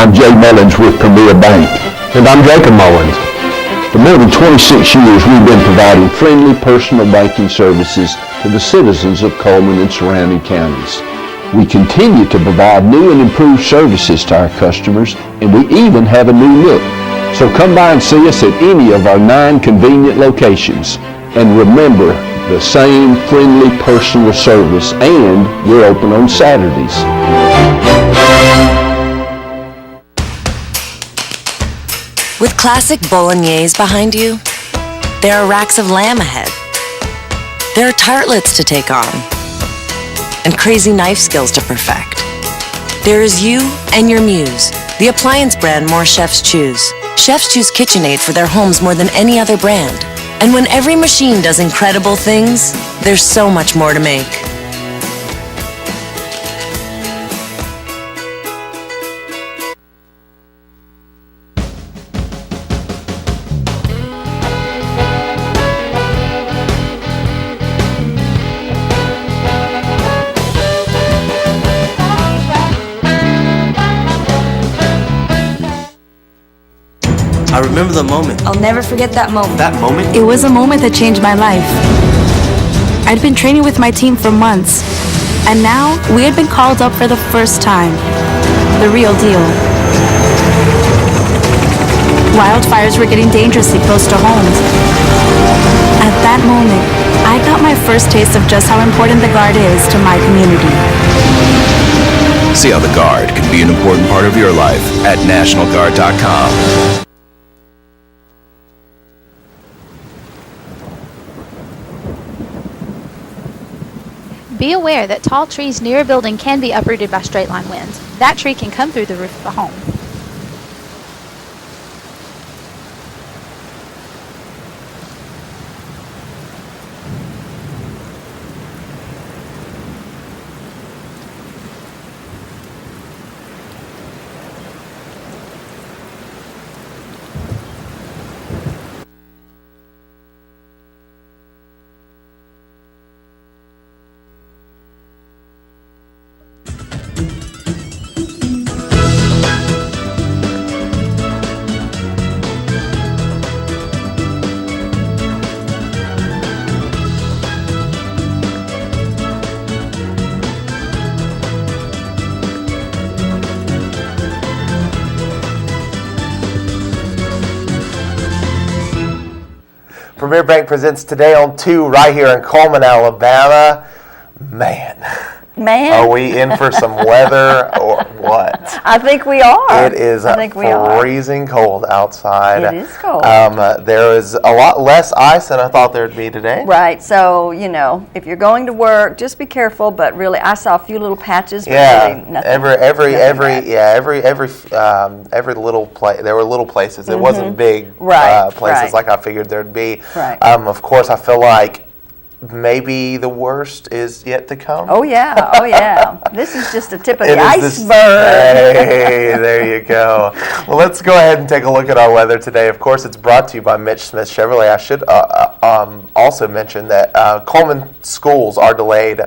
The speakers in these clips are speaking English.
I'm Jay Mullins with Premier Bank. And I'm Jacob Mullins. For more than 26 years, we've been providing friendly personal banking services to the citizens of Coleman and surrounding counties. We continue to provide new and improved services to our customers, and we even have a new look. So come by and see us at any of our 9 convenient locations. And remember, the same friendly personal service, and we're open on Saturdays. With classic bolognese behind you, there are racks of lamb ahead. There are tartlets to take on, and crazy knife skills to perfect. There is you and your muse, the appliance brand more chefs choose. Chefs choose KitchenAid for their homes more than any other brand. And when every machine does incredible things, there's so much more to make. I remember the moment. I'll never forget that moment. That moment? It was a moment that changed my life. I'd been training with my team for months, and now we had been called up for the first time. The real deal. Wildfires were getting dangerously close to homes. At that moment, I got my first taste of just how important the Guard is to my community. See how the Guard can be an important part of your life at NationalGuard.com. Be aware that tall trees near a building can be uprooted by straight-line winds. That tree can come through the roof of a home. Premier Bank presents Today on 2 right here in Coleman, Alabama. Man, are we in for some weather or what? I think we are. It is freezing cold outside. It is cold. There is a lot less ice than I thought there would be today. Right. So, you know, if you're going to work, just be careful. But really, I saw a few little patches. But Yeah, really nothing, every little place. There were little places. It wasn't big places right. like I figured there'd be. Right. Of course, I feel like maybe the worst is yet to come. Oh yeah. This is just the tip of the iceberg. Hey, there you go. Well, let's go ahead and take a look at our weather today. Of course, it's brought to you by Mitch Smith Chevrolet. I should also mention that Coleman schools are delayed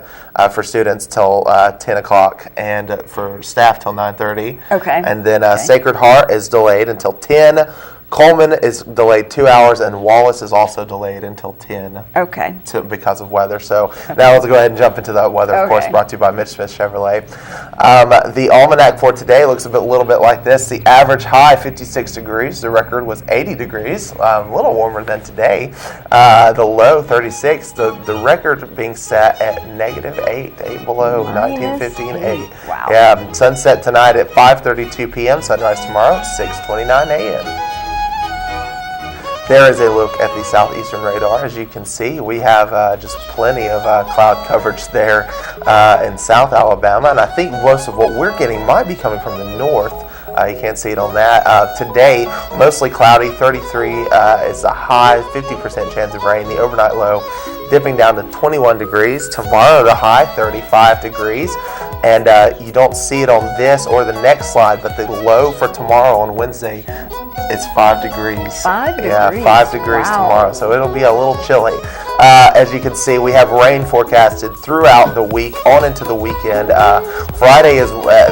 for students till 10 o'clock and for staff till 9:30. Okay. And then Sacred Heart is delayed until 10. Coleman is delayed 2 hours, and Wallace is also delayed until 10. Okay. Because of weather. So now let's go ahead and jump into that weather, of course, brought to you by Mitch Smith Chevrolet. The almanac for today looks a little bit like this. The average high, 56 degrees. The record was 80 degrees, a little warmer than today. The low, 36. The record being set at -8 below, 1950 and 8. Wow. Yeah, sunset tonight at 5:32 p.m., sunrise tomorrow, 6:29 a.m. There is a look at the southeastern radar. As you can see, we have just plenty of cloud coverage there in South Alabama, and I think most of what we're getting might be coming from the north. You can't see it on that. Today, mostly cloudy, 33 is the high, 50% chance of rain. The overnight low dipping down to 21 degrees. Tomorrow, the high, 35 degrees. And you don't see it on this or the next slide, but the low for tomorrow on Wednesday, it's 5 degrees. 5 degrees? Yeah, 5 degrees tomorrow, so it'll be a little chilly. as you can see, we have rain forecasted throughout the week, on into the weekend. Friday is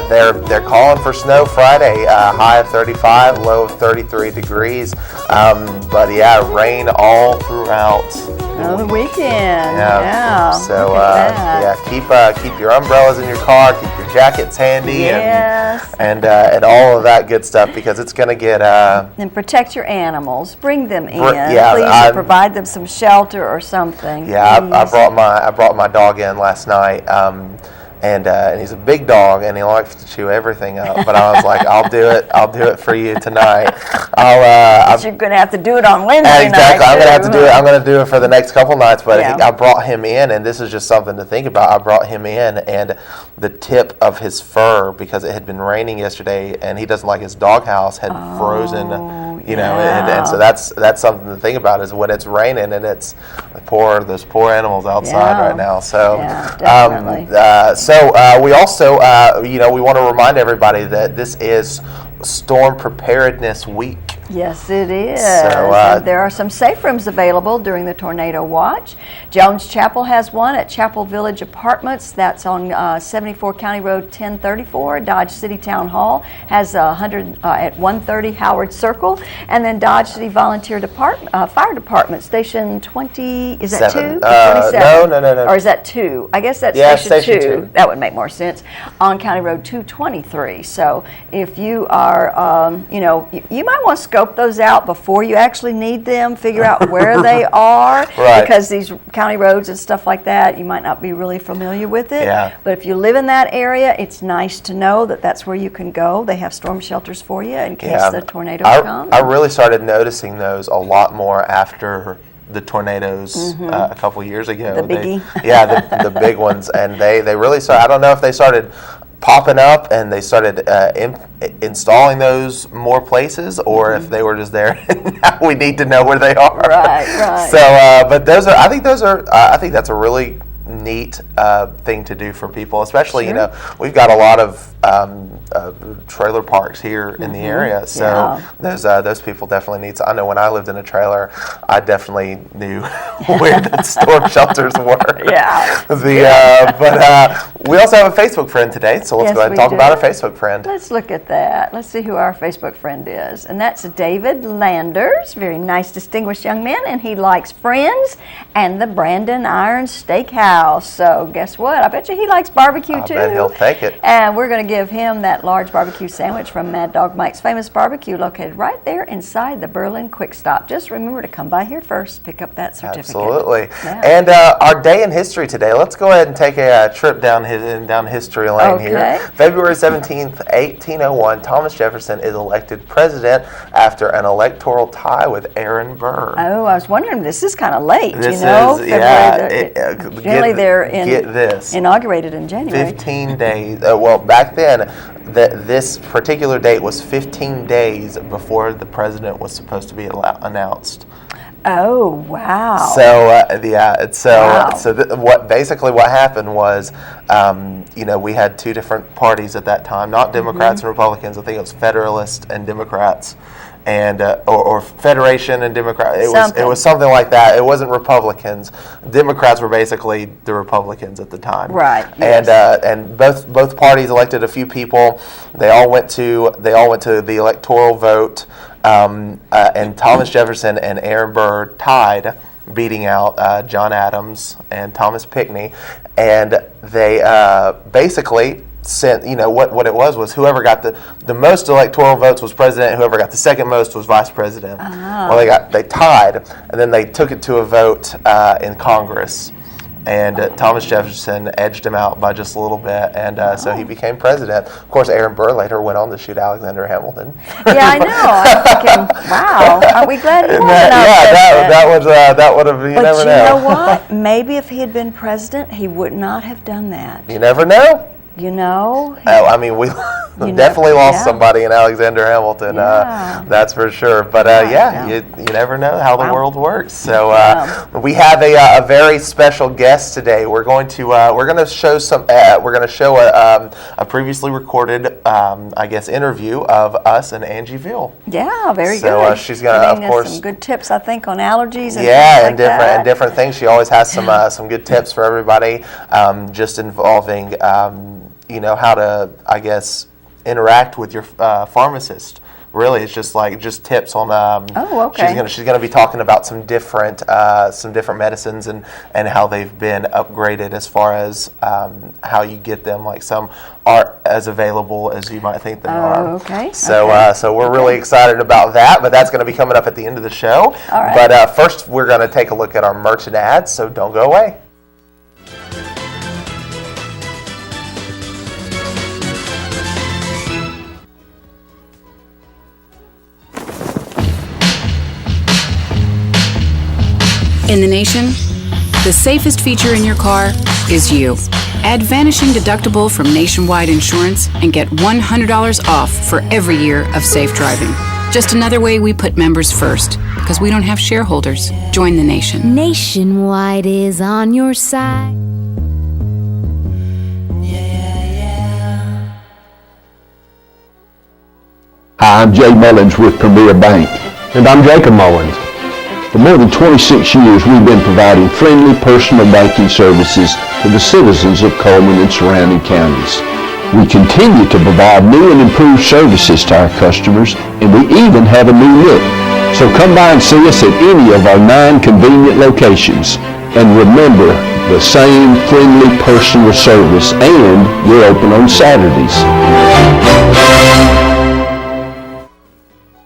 they're calling for snow Friday. High of 35, low of 33 degrees. But yeah, rain all throughout the weekend. Yeah. So look at that. keep your umbrellas in your car, keep your jackets handy, Yes. and all of that good stuff, because it's going to get. And protect your animals. Bring them in. Yeah, Please provide them some shelter or something. Yeah, I brought my dog in last night. And he's a big dog, and he likes to chew everything up. But I was like, I'll do it for you tonight. You're going to have to do it on Wednesday exactly. night. I'm going to have to do it. I'm going to do it for the next couple nights. But Yeah. I brought him in, and this is just something to think about. I brought him in, and the tip of his fur, because it had been raining yesterday, and he doesn't like his doghouse, had frozen. And so that's something to think about, is when it's raining and it's those poor animals outside right now. So, definitely. We also, we want to remind everybody that this is Storm Preparedness Week. Yes, it is. So, and there are some safe rooms available during the tornado watch. Jones Chapel has one at Chapel Village Apartments. That's on 74 County Road 1034. Dodge City Town Hall has 100 at 130 Howard Circle. And then Dodge City Volunteer Fire Department, Station 20, is that 2? 27? No. Or is that 2? I guess that's Station 2. That would make more sense. On County Road 223. So if you are, you might want to scope those out before you actually need them, figure out where they are, because these county roads and stuff like that, you might not be really familiar with it. Yeah. But if you live in that area, it's nice to know that that's where you can go. They have storm shelters for you in case the tornadoes come. I really started noticing those a lot more after the tornadoes a couple years ago. The biggie. The big ones, and they really started. I don't know if they started popping up and they started installing those more places, or if they were just there and now we need to know where they are. Right. So, but I think that's a really neat thing to do for people, especially we've got a lot of trailer parks here in the area, so those people definitely need. I know when I lived in a trailer, I definitely knew where the storm shelters were. But we also have a Facebook friend today, so let's go ahead and talk about our Facebook friend. Let's look at that. Let's see who our Facebook friend is, and that's David Landers. Very nice, distinguished young man, and he likes Friends and the Brandon Iron Steakhouse. So guess what? I bet you he likes barbecue too. I bet he'll take it. And we're going to give him that large barbecue sandwich from Mad Dog Mike's Famous Barbecue, located right there inside the Berlin Quick Stop. Just remember to come by here first, pick up that certificate. Absolutely. Yeah. And our day in history today, let's go ahead and take a trip down history lane here. February 17th, 1801, Thomas Jefferson is elected president after an electoral tie with Aaron Burr. Oh, I was wondering, this is kind of late, Generally they're inaugurated in January. 15 days. Well, back then, this particular date was 15 days before the president was supposed to be announced. Oh, wow. What happened was, we had two different parties at that time, not Democrats and Republicans. I think it was Federalists and Democrats, and or Federation and Democrats. It was something like that. It wasn't Republicans. Democrats were basically the Republicans at the time. Right. And both parties elected a few people. They all went to the electoral vote. And Thomas Jefferson and Aaron Burr tied, beating out John Adams and Thomas Pinckney, and they basically sent, what it was whoever got the most electoral votes was president, whoever got the second most was vice president. Well, they tied, and then they took it to a vote in Congress. And Thomas Jefferson edged him out by just a little bit, and so he became president. Of course, Aaron Burr later went on to shoot Alexander Hamilton. Yeah, I know. I'm thinking, wow, aren't we glad he wasn't that would have, you never know. But you know what? Maybe if he had been president, he would not have done that. You never know. Oh, I mean, we Definitely lost somebody in Alexander Hamilton, that's for sure. But you never know how the world works. So we have a very special guest today. We're going to show a previously recorded, interview of us and Angie Veal. Yeah, very good. So she's going to, of course, some good tips, I think, on allergies and different things. She always has some good tips for everybody, just involving how to, interact with your pharmacist. Really, it's just tips on. She's gonna be talking about some different medicines and how they've been upgraded as far as how you get them. Like some aren't as available as you might think they are. Okay. So we're really excited about that. But that's going to be coming up at the end of the show. All right. But first, we're going to take a look at our merchant ads. So don't go away. In the nation, the safest feature in your car is you. Add Vanishing Deductible from Nationwide Insurance and get $100 off for every year of safe driving. Just another way we put members first, because we don't have shareholders. Join the nation. Nationwide is on your side. Hi, I'm Jay Mullins with Premier Bank. And I'm Jacob Mullins. For more than 26 years, we've been providing friendly personal banking services to the citizens of Coleman and surrounding counties. We continue to provide new and improved services to our customers, and we even have a new look. So come by and see us at any of our 9 convenient locations. And remember, the same friendly personal service, and we're open on Saturdays.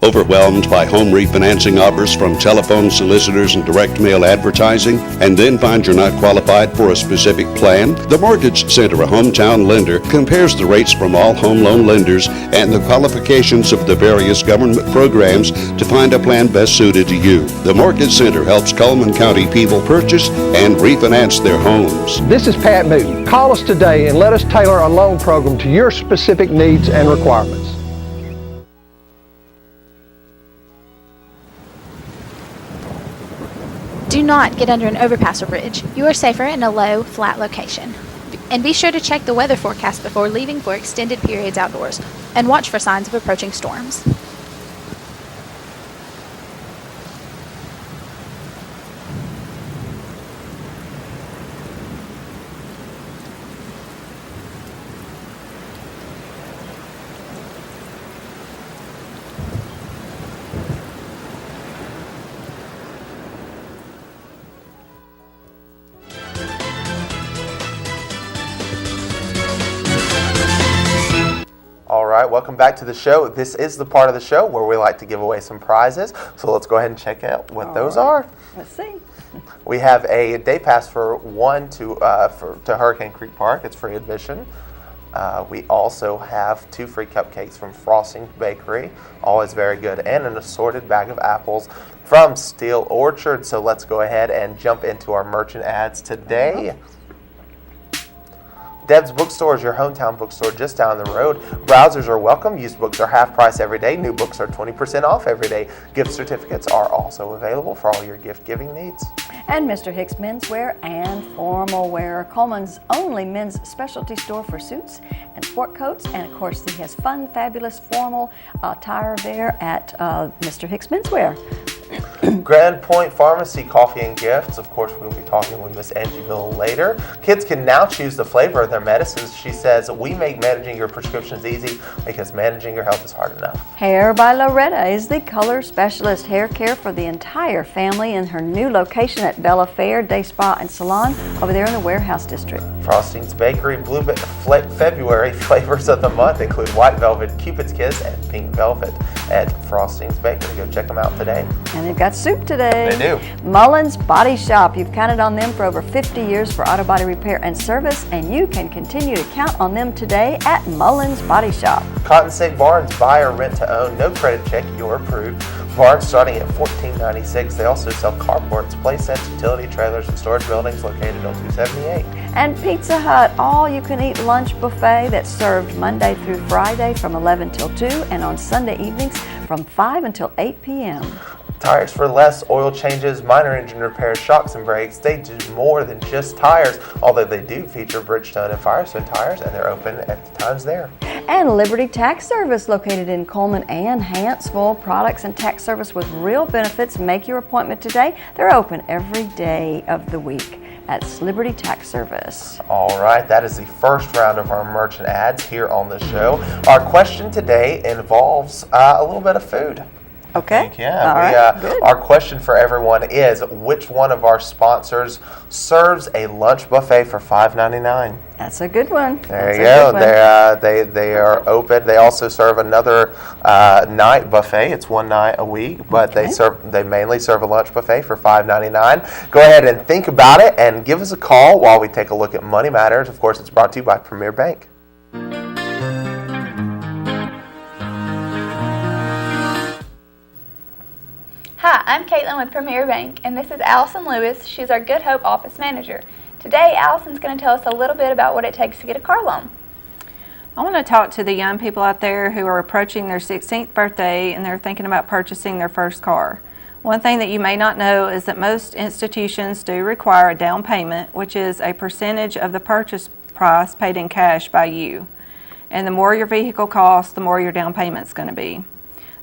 Overwhelmed by home refinancing offers from telephone solicitors and direct mail advertising, and then find you're not qualified for a specific plan? The Mortgage Center, a hometown lender, compares the rates from all home loan lenders and the qualifications of the various government programs to find a plan best suited to you. The Mortgage Center helps Coleman County people purchase and refinance their homes. This is Pat Newton. Call us today and let us tailor a loan program to your specific needs and requirements. Do not get under an overpass or bridge. You are safer in a low, flat location. And be sure to check the weather forecast before leaving for extended periods outdoors, and watch for signs of approaching storms. All right, welcome back to the show. This is the part of the show where we like to give away some prizes. So let's go ahead and check out what those are. Let's see. We have a day pass for one to Hurricane Creek Park. It's free admission. We also have 2 free cupcakes from Frosting Bakery, always very good, and an assorted bag of apples from Steel Orchard. So let's go ahead and jump into our merchant ads today. Deb's Bookstore is your hometown bookstore just down the road. Browsers are welcome. Used books are half price every day. New books are 20% off every day. Gift certificates are also available for all your gift-giving needs. And Mr. Hicks Menswear and Formal Wear, Coleman's only men's specialty store for suits and sport coats. And of course, he has fun, fabulous formal attire there at Mr. Hicks Menswear. Grand Pointe Pharmacy, coffee and gifts. Of course, we'll be talking with Miss Angie Veal later. Kids can now choose the flavor of their medicines. She says, we make managing your prescriptions easy because managing your health is hard enough. Hair by Loretta is the color specialist hair care for the entire family in her new location at Bella Fair Day Spa and Salon over there in the Warehouse District. Frosting's Bakery February flavors of the month include white velvet, Cupid's Kiss, and pink velvet at Frosting's Bakery. Go check them out today. And they've got soup today. They do. Mullins Body Shop. You've counted on them for over 50 years for auto body repair and service, and you can continue to count on them today at Mullins Body Shop. Cotton State Barns, buy or rent to own, no credit check, you're approved. Barns starting at $14.96. They also sell carports, play sets, utility trailers, and storage buildings located on 278. And Pizza Hut all-you-can-eat lunch buffet that's served Monday through Friday from 11 till 2 and on Sunday evenings from 5 until 8 p.m. Tires for less, oil changes, minor engine repairs, shocks and brakes. They do more than just tires, although they do feature Bridgestone and Firestone tires, and they're open at the times there. And Liberty Tax Service, located in Coleman and Huntsville. Products and tax service with real benefits. Make your appointment today. They're open every day of the week. That's Liberty Tax Service. All right, that is the first round of our merchant ads here on the show. Our question today involves a little bit of food. Okay. Yeah. Our question for everyone is, which one of our sponsors serves a lunch buffet for $5.99? That's a good one. There you go. They are open. They also serve another night buffet. It's one night a week, but they mainly serve a lunch buffet for $5.99. Go ahead and think about it and give us a call while we take a look at Money Matters. Of course, it's brought to you by Premier Bank. Hi, I'm Caitlin with Premier Bank, and this is Allison Lewis. She's our Good Hope Office Manager. Today, Allison's going to tell us a little bit about what it takes to get a car loan. I want to talk to the young people out there who are approaching their 16th birthday and they're thinking about purchasing their first car. One thing that you may not know is that most institutions do require a down payment, which is a percentage of the purchase price paid in cash by you. And the more your vehicle costs, the more your down payment's going to be.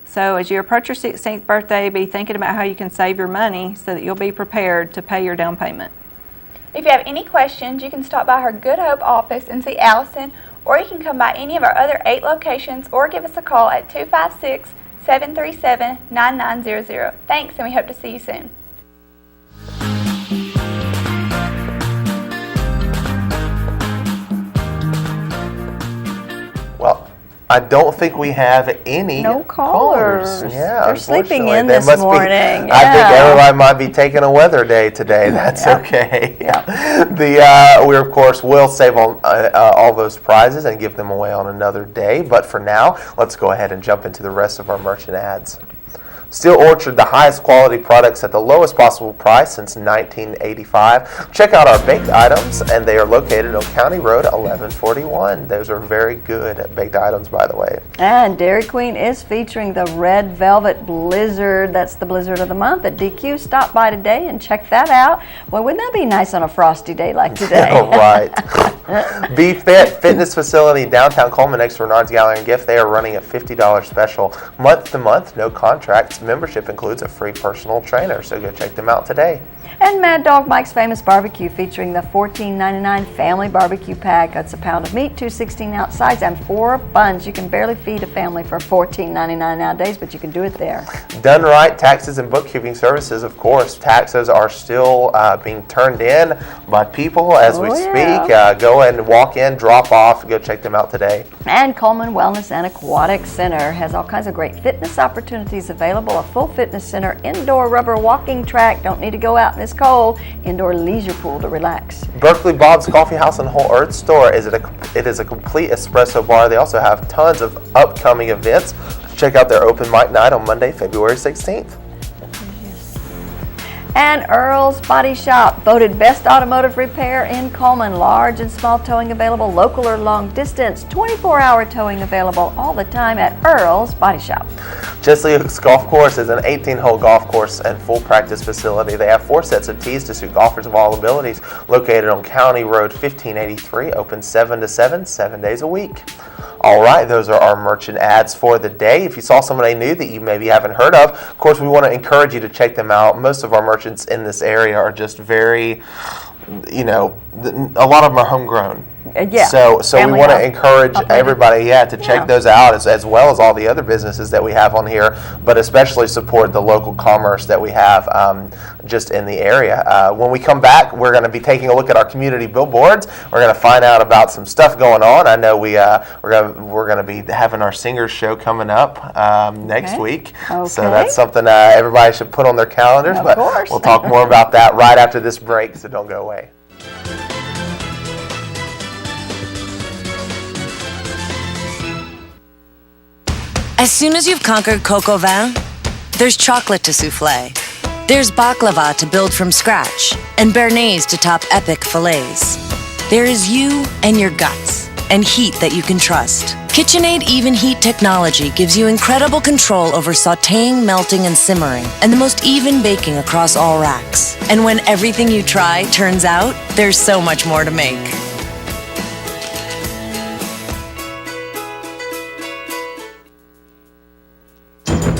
So as you approach your 16th birthday, be thinking about how you can save your money so that you'll be prepared to pay your down payment. If you have any questions, you can stop by her Good Hope office and see Allison, or you can come by any of our other 8 locations or give us a call at 256-737-9900. Thanks, and we hope to see you soon. Well, I don't think we have any callers. Yeah, they're sleeping in they this must morning. I think everybody might be taking a weather day today. That's okay. Yeah. We of course will save all those prizes and give them away on another day. But for now, let's go ahead and jump into the rest of our merchant ads. Steel Orchard, the highest quality products at the lowest possible price since 1985. Check out our baked items, and they are located on County Road 1141. Those are very good baked items, by the way. And Dairy Queen is featuring the Red Velvet Blizzard. That's the Blizzard of the month at DQ. Stop by today and check that out. Well, wouldn't that be nice on a frosty day like today? Right. Be Fit Fitness Facility downtown Coleman next to Renard's Gallery and Gift. They are running a $50 special month to month, no contracts. Membership includes a free personal trainer, so go check them out today. And Mad Dog Mike's Famous Barbecue, featuring the $14.99 family barbecue pack. That's a pound of meat, 2 16-ounce sides, and 4 buns. You can barely feed a family for $14.99 nowadays, but you can do it there. Done Right Taxes and Bookkeeping Services, of course. Taxes are still being turned in by people as we speak. Go and walk in, drop off, go check them out today. And Coleman Wellness and Aquatic Center has all kinds of great fitness opportunities available. A full fitness center, indoor rubber walking track, don't need to go out in this cold, indoor leisure pool to relax. Berkeley Bob's Coffee House and Whole Earth Store it is a complete espresso bar. They also have tons of upcoming events. Check out their open mic night on Monday, February 16th. And Earl's Body Shop, voted best automotive repair in Coleman. Large and small towing available, local or long distance. 24-hour towing available all the time at Earl's Body Shop. Jesse Oaks Golf Course is an 18-hole golf course and full practice facility. They have 4 sets of tees to suit golfers of all abilities. Located on County Road 1583, open 7 to 7, 7 days a week. All right, those are our merchant ads for the day. If you saw somebody new that you maybe haven't heard of course, we want to encourage you to check them out. Most of our merchants in this area are just very, a lot of them are homegrown. So we want to encourage everybody, to check those out as well as all the other businesses that we have on here, but especially support the local commerce that we have just in the area. When we come back, we're going to be taking a look at our community billboards. We're going to find out about some stuff going on. I know we're going to be having our singers show coming up next week. So that's something everybody should put on their calendars. But we'll talk more about that right after this break, so don't go away. As soon as you've conquered coq au vin, there's chocolate to souffle. There's baklava to build from scratch, and béarnaise to top epic fillets. There is you and your guts, and heat that you can trust. KitchenAid Even Heat technology gives you incredible control over sautéing, melting, and simmering, and the most even baking across all racks. And when everything you try turns out, there's so much more to make.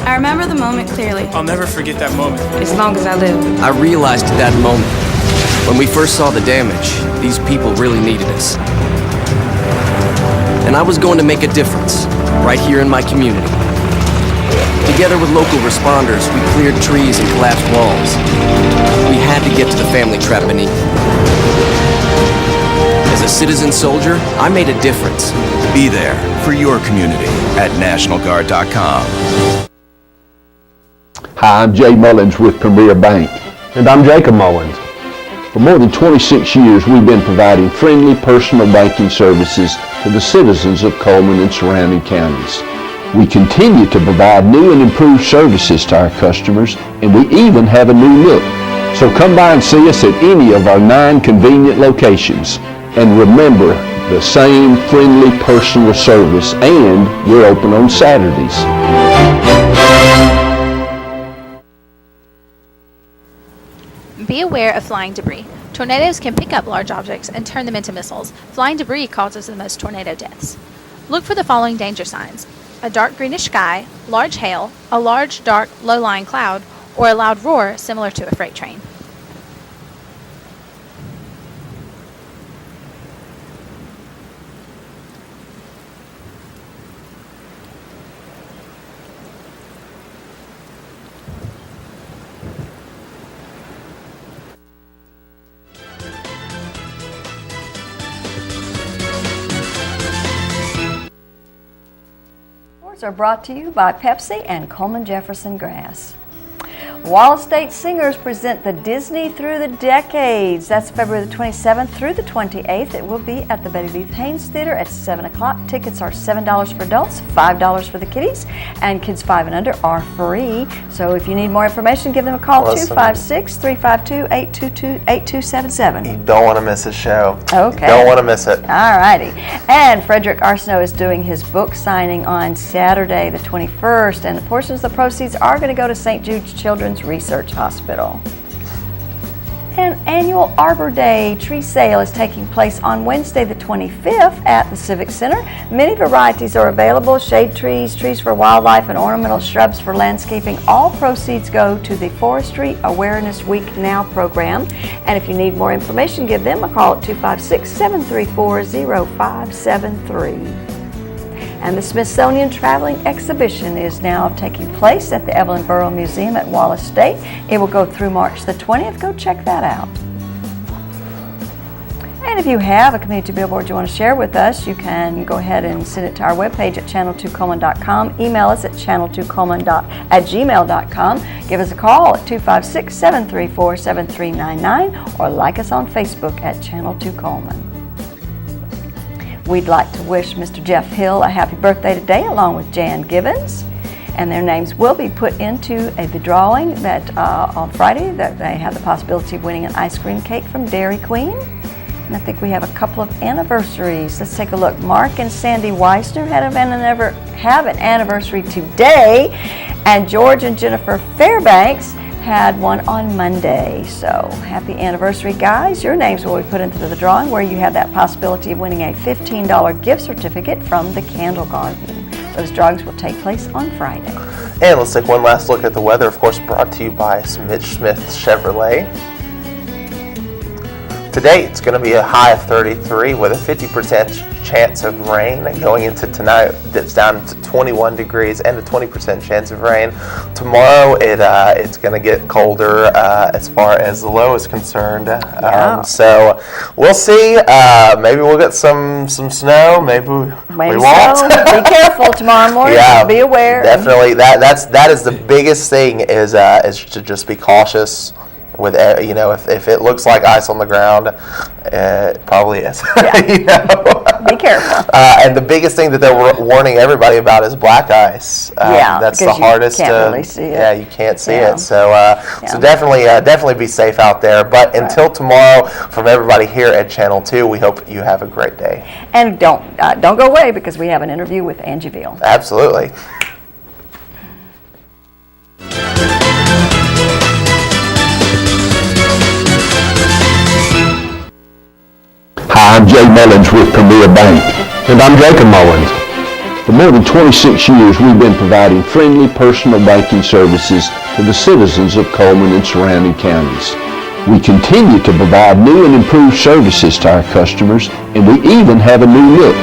I remember the moment clearly, I'll never forget that moment. as long as I live. I realized at that moment, when we first saw the damage, these people really needed us. And I was going to make a difference, right here in my community. Together with local responders, we cleared trees and collapsed walls. We had to get to the family trapped beneath. As a citizen soldier, I made a difference. Be there for your community at NationalGuard.com. Hi, I'm Jay Mullins with Premier Bank. And I'm Jacob Mullins. For more than 26 years, we've been providing friendly personal banking services to the citizens of Coleman and surrounding counties. We continue to provide new and improved services to our customers, and we even have a new look. So come by and see us at any of our 9 convenient locations. And remember, the same friendly personal service, and we're open on Saturdays. Be aware of flying debris. Tornadoes can pick up large objects and turn them into missiles. Flying debris causes the most tornado deaths. Look for the following danger signs: a dark greenish sky, large hail, a large, dark, low-lying cloud, or a loud roar similar to a freight train. Are brought to you by Pepsi and Coleman Jefferson Grass. Wallace State Singers present the Disney Through the Decades. That's February the 27th through the 28th. It will be at the Betty Booth Haynes Theater at 7 o'clock. Tickets are $7 for adults, $5 for the kiddies, and kids 5 and under are free. So if you need more information, give them a call, 256-352-8277. You don't want to miss a show. Okay. You don't want to miss it. All righty. And Frederick Arsenault is doing his book signing on Saturday the 21st, and the portions of the proceeds are going to go to St. Jude's Children's Research Hospital. An annual Arbor Day tree sale is taking place on Wednesday the 25th at the Civic Center. Many varieties are available: shade trees, trees for wildlife, and ornamental shrubs for landscaping. All proceeds go to the Forestry Awareness Week Now program. And if you need more information, give them a call at 256-734-0573. And the Smithsonian Traveling Exhibition is now taking place at the Evelyn Borough Museum at Wallace State. It will go through March the 20th. Go check that out. And if you have a community billboard you want to share with us, you can go ahead and send it to our webpage at channel2coleman.com. Email us at channel2coleman@gmail.com. Give us a call at 256-734-7399 or like us on Facebook at Channel 2 Coleman. We'd like to wish Mr. Jeff Hill a happy birthday today, along with Jan Gibbons. And their names will be put into the drawing that on Friday, that they have the possibility of winning an ice cream cake from Dairy Queen. And I think we have a couple of anniversaries. Let's take a look. Mark and Sandy Weisner have an anniversary today. And George and Jennifer Fairbanks had one on Monday. So happy anniversary, guys. Your names will be put into the drawing, where you have that possibility of winning a $15 gift certificate from the Candle Garden. Those drawings will take place on Friday. And let's take one last look at the weather, of course, brought to you by Mitch Smith Chevrolet. Today it's going to be a high of 33 with a 50% chance of rain. Going into tonight, it's down to 21 degrees and a 20% chance of rain. Tomorrow it's going to get colder as far as the low is concerned. So we'll see. Maybe we'll get some snow. Maybe we won't. So. Be careful tomorrow morning. Yeah, be aware. Definitely. That is the biggest thing is to just be cautious. with if it looks like ice on the ground, it probably is. Be careful. And the biggest thing that they're warning everybody about is black ice. That's the hardest. You can't really see it. Yeah, you can't see it. So so definitely be safe out there. But until tomorrow, from everybody here at Channel 2, we hope you have a great day. And don't go away, because we have an interview with Angie Veal. Absolutely. Hi, I'm Jay Mullins with Premier Bank. And I'm Jacob Mullins. For more than 26 years, we've been providing friendly personal banking services to the citizens of Coleman and surrounding counties. We continue to provide new and improved services to our customers, and we even have a new look.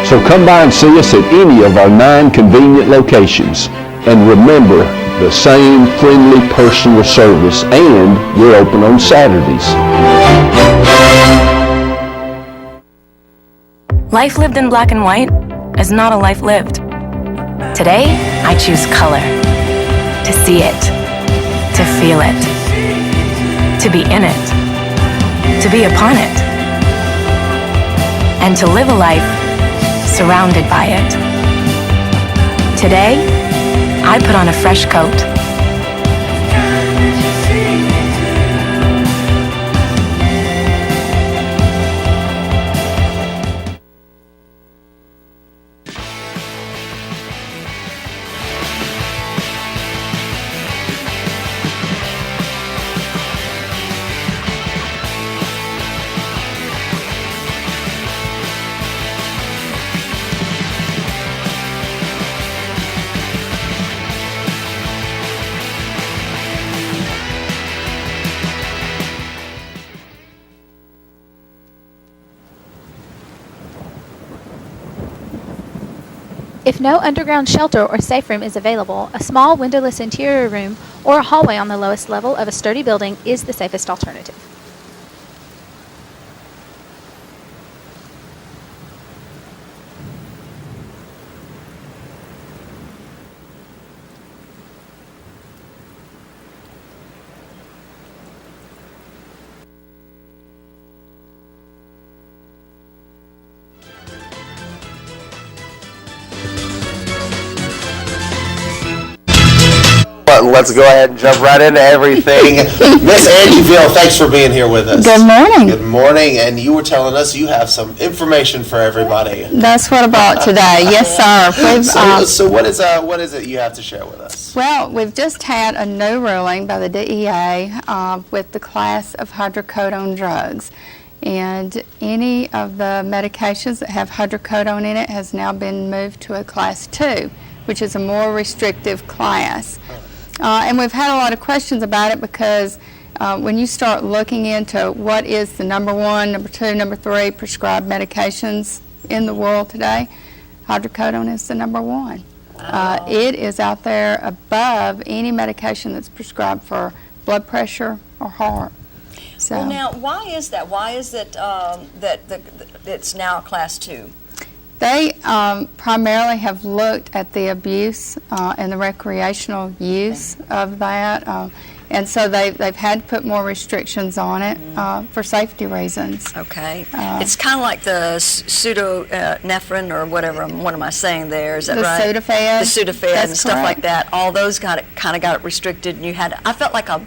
So come by and see us at any of our 9 convenient locations. And remember, the same friendly personal service, and we're open on Saturdays. Life lived in black and white is not a life lived. Today, I choose color. To see it. To feel it. To be in it. To be upon it. And to live a life surrounded by it. Today, I put on a fresh coat. If no underground shelter or safe room is available, a small windowless interior room or a hallway on the lowest level of a sturdy building is the safest alternative. Let's go ahead and jump right into everything. Miss Angie Veal, thanks for being here with us. Good morning. Good morning. And you were telling us you have some information for everybody. That's what I brought today. Yes, sir. So what is it you have to share with us? Well, we've just had a new ruling by the DEA with the class of hydrocodone drugs. And any of the medications that have hydrocodone in it has now been moved to a class 2, which is a more restrictive class. And we've had a lot of questions about it because when you start looking into what is the number 1, number 2, number 3 prescribed medications in the world today, hydrocodone is the number 1. It is out there above any medication that's prescribed for blood pressure or heart. So, well, now, why is that? Why is it that it's now class 2? They primarily have looked at the abuse and the recreational use of that, and so they've had to put more restrictions on it for safety reasons. Okay. It's kind of like the pseudoephedrine or whatever. What am I saying there? Is that right? The Sudafed. The Sudafed and stuff like that. All those kind of got it restricted, and you had. I felt like a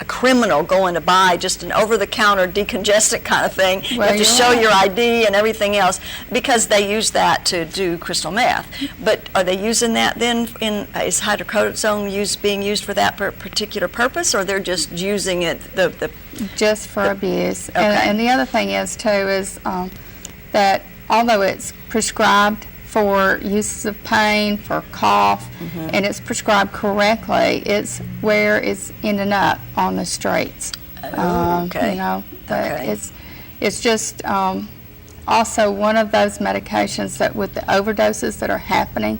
criminal going to buy just an over-the-counter decongestant kind of thing. You have to show your ID and everything else because they use that to do crystal meth. But are they using that then? Is hydrocodone being used for that particular purpose, or they're just using it just for abuse? Okay. And the other thing is too is that although it's prescribed for uses of pain, for cough, and it's prescribed correctly, it's where it's ending up on the streets. Okay. You know, it's just also one of those medications that with the overdoses that are happening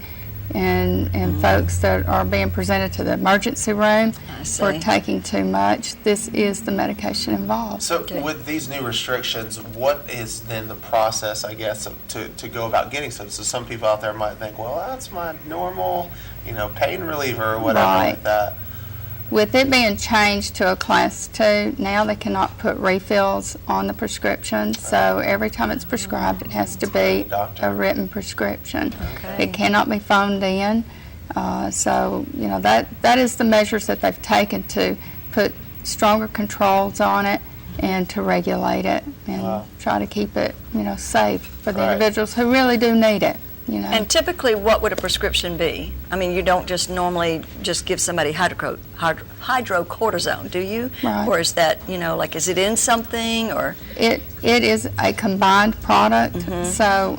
and folks that are being presented to the emergency room for taking too much, this is the medication involved. So with these new restrictions, what is then the process, I guess, to go about getting some? So some people out there might think, well, that's my normal, pain reliever or whatever like that. With it being changed to a Class 2, now they cannot put refills on the prescription, so every time it's prescribed, it has to be a written prescription. It cannot be phoned in, so that is the measures that they've taken to put stronger controls on it and to regulate it and try to keep it, safe for the individuals who really do need it. And typically, what would a prescription be? I mean, you don't just normally just give somebody hydrocortisone, do you? Right. Or is that, like, is it in something, or? It is a combined product, so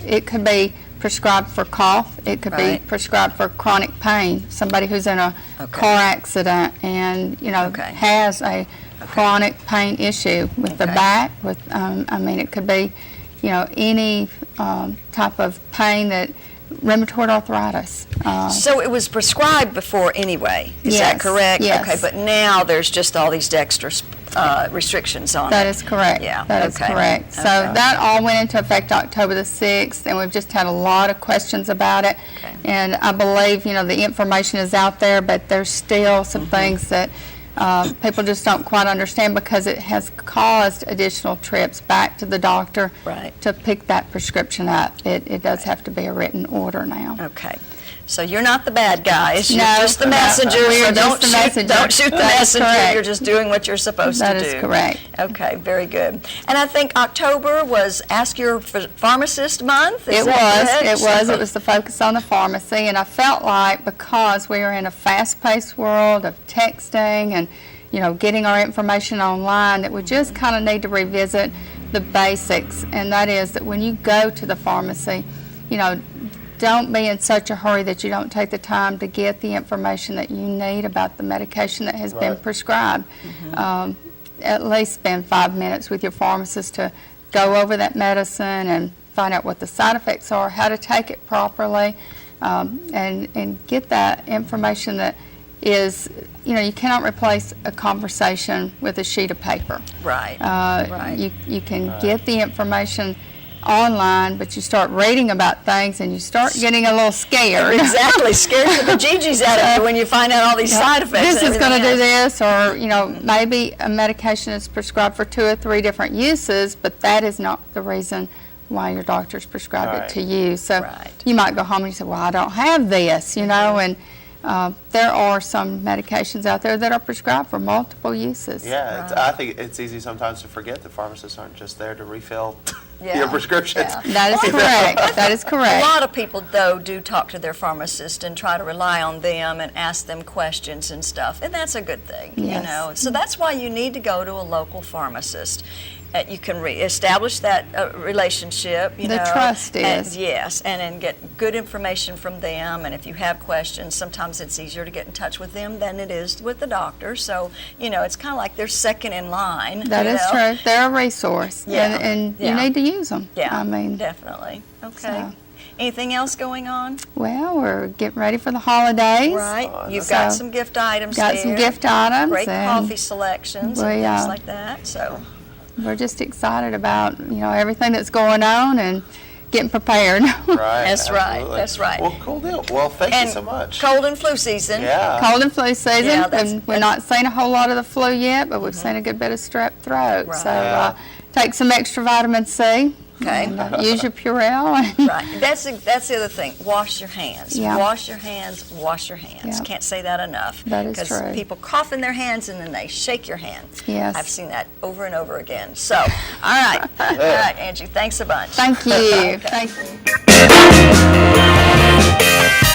it could be prescribed for cough. It could be prescribed for chronic pain. Somebody who's in a car accident and, has a chronic pain issue with the back. It could be, any type of pain that rheumatoid arthritis. So it was prescribed before anyway, is that correct? Yes. Okay, but now there's just all these dextrose restrictions on it. That is correct. Yeah. That is correct. So that all went into effect October the 6th, and we've just had a lot of questions about it. And I believe, the information is out there, but there's still some things that people just don't quite understand because it has caused additional trips back to the doctor to pick that prescription up. It does have to be a written order now. Okay. So you're not the bad guys. You're No, just the messenger. we are So just the messenger. Don't shoot the That is messenger. correct. You're just doing what you're supposed to do. That is correct. Okay, very good. And I think October was Ask Your Pharmacist Month. Is that correct? It was the focus on the pharmacy, and I felt like because we are in a fast-paced world of texting and getting our information online, that we just kind of need to revisit the basics, and that is that when you go to the pharmacy, don't be in such a hurry that you don't take the time to get the information that you need about the medication that has been prescribed. At least spend 5 minutes with your pharmacist to go over that medicine and find out what the side effects are, how to take it properly, and get that information that is, you cannot replace a conversation with a sheet of paper. Right. You can get the information online, but you start reading about things and you start getting a little scared. Exactly, scared to the bejeebies out of you when you find out all these side effects. This is going to do this, or maybe a medication is prescribed for 2 or 3 different uses, but that is not the reason why your doctor's prescribed it to you. So you might go home and you say, well, I don't have this, and there are some medications out there that are prescribed for multiple uses. Yeah, I think it's easy sometimes to forget that pharmacists aren't just there to refill your prescriptions. That is correct. That is correct. A lot of people, though, do talk to their pharmacist and try to rely on them and ask them questions and stuff, and that's a good thing, So that's why you need to go to a local pharmacist. You can establish that relationship, The trust is. Yes, and then get good information from them, and if you have questions, sometimes it's easier to get in touch with them than it is with the doctor, so, it's kind of like they're second in line. That is true. They're a resource, and you need to use them. Yeah, definitely. Okay. So. Anything else going on? Well, we're getting ready for the holidays. Right. You've got some gift items Got some gift items. Great coffee selections and things like that, so. We're just excited about, everything that's going on and getting prepared. That's right. Well, cool deal. Well, thank you so much. Cold and flu season. Yeah. Cold and flu season. And we're not seeing a whole lot of the flu yet, but we've seen a good bit of strep throat. Right. So take some extra vitamin C. Okay. And, use your Purell. Right. That's the other thing. Wash your hands. Yeah. Wash your hands. Wash your hands. Yeah. Can't say that enough. That is true. Because people cough in their hands and then they shake your hands. Yes. I've seen that over and over again. So, all right. All right, Angie. Thanks a bunch. Thank you. Okay. Thank you.